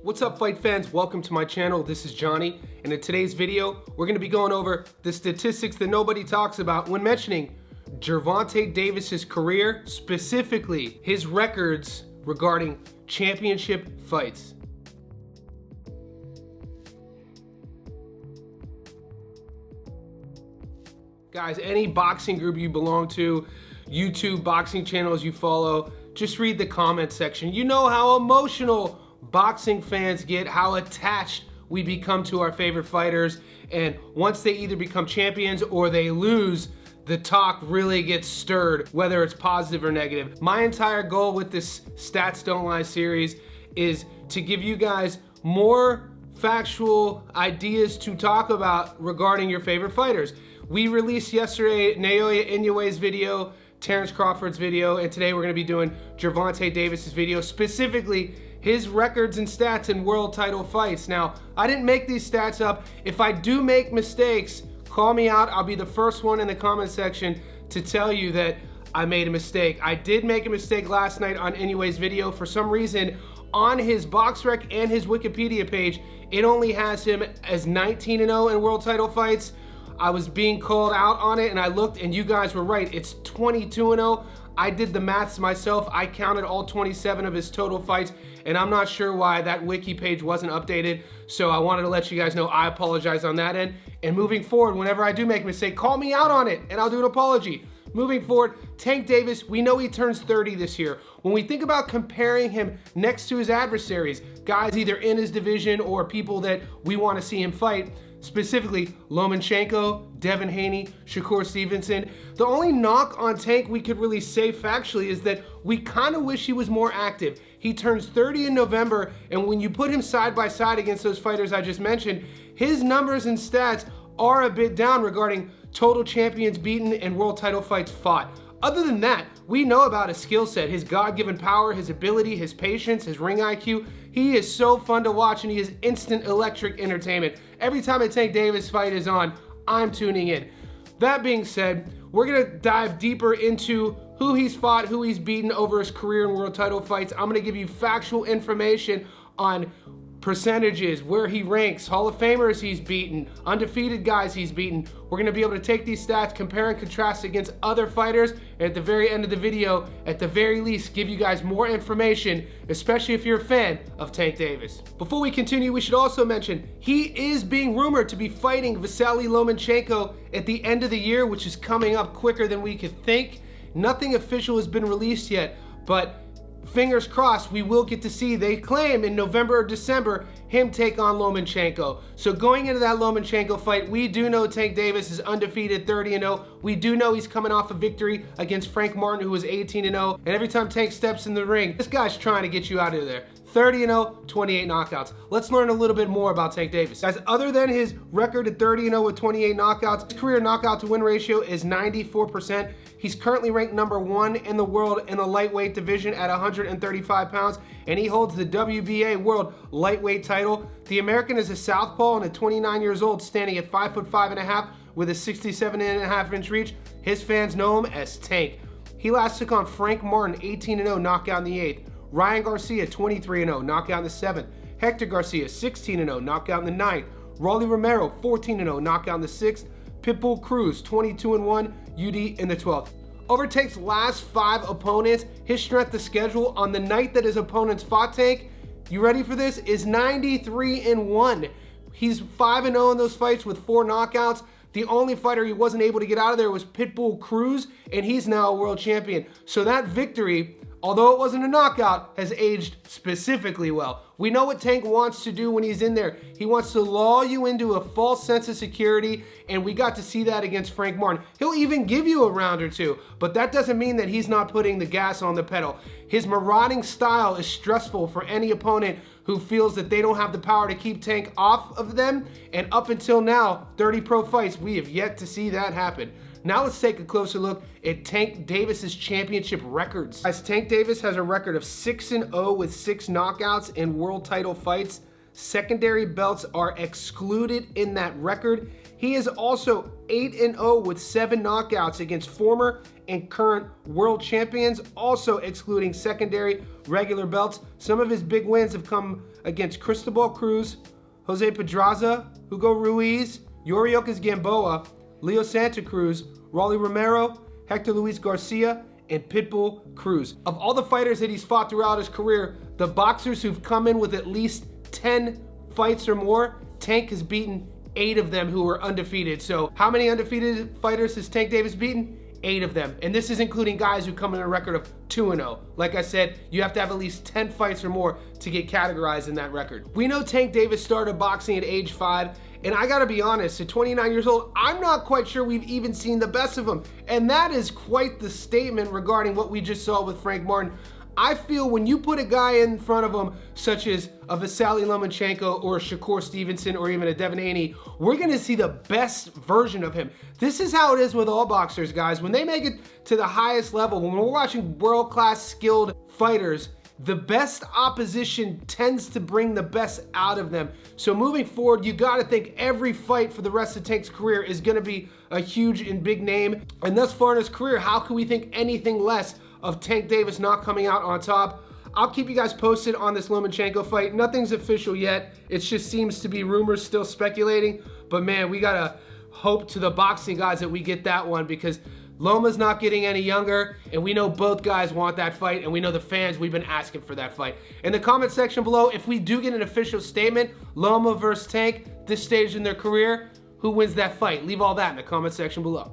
What's up, fight fans? Welcome to my channel. This is Johnny, and in today's video, we're going to be going over the statistics that nobody talks about when mentioning Gervonta Davis's career, specifically his records regarding championship fights. Guys, any boxing group you belong to, YouTube boxing channels you follow, just read the comment section. You know how emotional boxing fans get, how attached we become to our favorite fighters, and once they either become champions or they lose, the talk really gets stirred, whether it's positive or negative. My entire goal with this Stats Don't Lie series is to give you guys more factual ideas to talk about regarding your favorite fighters. We released yesterday Naoya Inoue's video, Terrence Crawford's video, and today we're going to be doing Gervonta Davis's video, specifically his records and stats in world title fights. Now, I didn't make these stats up. If I do make mistakes, call me out. I'll be the first one in the comment section to tell you that I made a mistake. I did make a mistake last night on Inoue's video. For some reason, on his BoxRec and his Wikipedia page, it only has him as 19-0 in world title fights. I was being called out on it, and I looked, and you guys were right. It's 22-0. I did the maths myself. I counted all 27 of his total fights, and I'm not sure why that wiki page wasn't updated. So I wanted to let you guys know I apologize on that end. And moving forward, whenever I do make a mistake, call me out on it, and I'll do an apology. Moving forward, Tank Davis, we know he turns 30 this year. When we think about comparing him next to his adversaries, guys either in his division or people that we want to see him fight, specifically Lomachenko, Devin Haney, Shakur Stevenson. The only knock on Tank we could really say factually is that we kind of wish he was more active. He turns 30 in November, and when you put him side by side against those fighters I just mentioned, his numbers and stats are a bit down regarding total champions beaten and world title fights fought. Other than that, we know about his skill set, his God-given power, his ability, his patience, his ring IQ. He is so fun to watch, and he is instant electric entertainment. Every time a Tank Davis fight is on, I'm tuning in. That being said, we're gonna dive deeper into who he's fought, who he's beaten over his career in world title fights. I'm gonna give you factual information on percentages, where he ranks, Hall of Famers he's beaten, undefeated guys he's beaten. We're gonna be able to take these stats, compare and contrast against other fighters, and at the very end of the video, at the very least, give you guys more information, especially if you're a fan of Tank Davis. Before we continue, we should also mention, he is being rumored to be fighting Vasily Lomachenko at the end of the year, which is coming up quicker than we could think. Nothing official has been released yet, but fingers crossed, we will get to see, they claim in November or December, him take on Lomachenko. So going into that Lomachenko fight, we do know Tank Davis is undefeated, 30-0. We do know he's coming off a victory against Frank Martin, who was 18-0. And every time Tank steps in the ring, this guy's trying to get you out of there. 30-0, 28 knockouts. Let's learn a little bit more about Tank Davis. Guys, other than his record at 30-0 with 28 knockouts, his career knockout to win ratio is 94%. He's currently ranked #1 in the world in the lightweight division at 135 pounds, and he holds the WBA World Lightweight title. The American is a southpaw and at 29 years old, standing at 5'5.5" with a 67.5-inch reach. His fans know him as Tank. He last took on Frank Martin, 18-0, knockout in the 8th. Ryan Garcia, 23-0, knockout in the 7th. Hector Garcia, 16-0, knockout in the 9th. Rolly Romero, 14-0, knockout in the 6th. Pitbull Cruz, 22-1, UD in the 12th. Over Tank's last 5 opponents, his strength of schedule on the night that his opponents fought Tank, you ready for this, is 93-1. He's 5-0 in those fights with 4 knockouts. The only fighter he wasn't able to get out of there was Pitbull Cruz, and he's now a world champion. So that victory, although it wasn't a knockout, has aged specifically well. We know what Tank wants to do when he's in there. He wants to lull you into a false sense of security, and we got to see that against Frank Martin. He'll even give you a round or two, but that doesn't mean that he's not putting the gas on the pedal. His marauding style is stressful for any opponent who feels that they don't have the power to keep Tank off of them, and up until now, 30 pro fights, we have yet to see that happen. Now let's take a closer look at Tank Davis's championship records. Guys, Tank Davis has a record of 6-0 with 6 knockouts in world title fights. Secondary belts are excluded in that record. He is also 8-0 with 7 knockouts against former and current world champions, also excluding secondary regular belts. Some of his big wins have come against Cristobal Cruz, Jose Pedraza, Hugo Ruiz, Yuriorkis Gamboa, Leo Santa Cruz, Rolly Romero, Hector Luis Garcia, and Pitbull Cruz. Of all the fighters that he's fought throughout his career, the boxers who've come in with at least 10 fights or more, Tank has beaten 8 of them who were undefeated. So how many undefeated fighters has Tank Davis beaten? 8 of them. And this is including guys who come in a record of 2-0. Like I said, you have to have at least 10 fights or more to get categorized in that record. We know Tank Davis started boxing at age 5, and I gotta be honest, at 29 years old, I'm not quite sure we've even seen the best of him. And that is quite the statement regarding what we just saw with Frank Martin. I feel when you put a guy in front of him, such as a Vasily Lomachenko or a Shakur Stevenson or even a Devin Haney, we're gonna see the best version of him. This is how it is with all boxers, guys. When they make it to the highest level, when we're watching world-class skilled fighters, the best opposition tends to bring the best out of them. So moving forward, you gotta think every fight for the rest of Tank's career is gonna be a huge and big name. And thus far in his career, how can we think anything less of Tank Davis not coming out on top? I'll keep you guys posted on this Lomachenko fight. Nothing's official yet. It just seems to be rumors, still speculating. But man, we gotta hope to the boxing guys that we get that one, because Loma's not getting any younger, and we know both guys want that fight, and we know the fans, we've been asking for that fight. In the comment section below, if we do get an official statement, Loma versus Tank, this stage in their career, who wins that fight? Leave all that in the comment section below.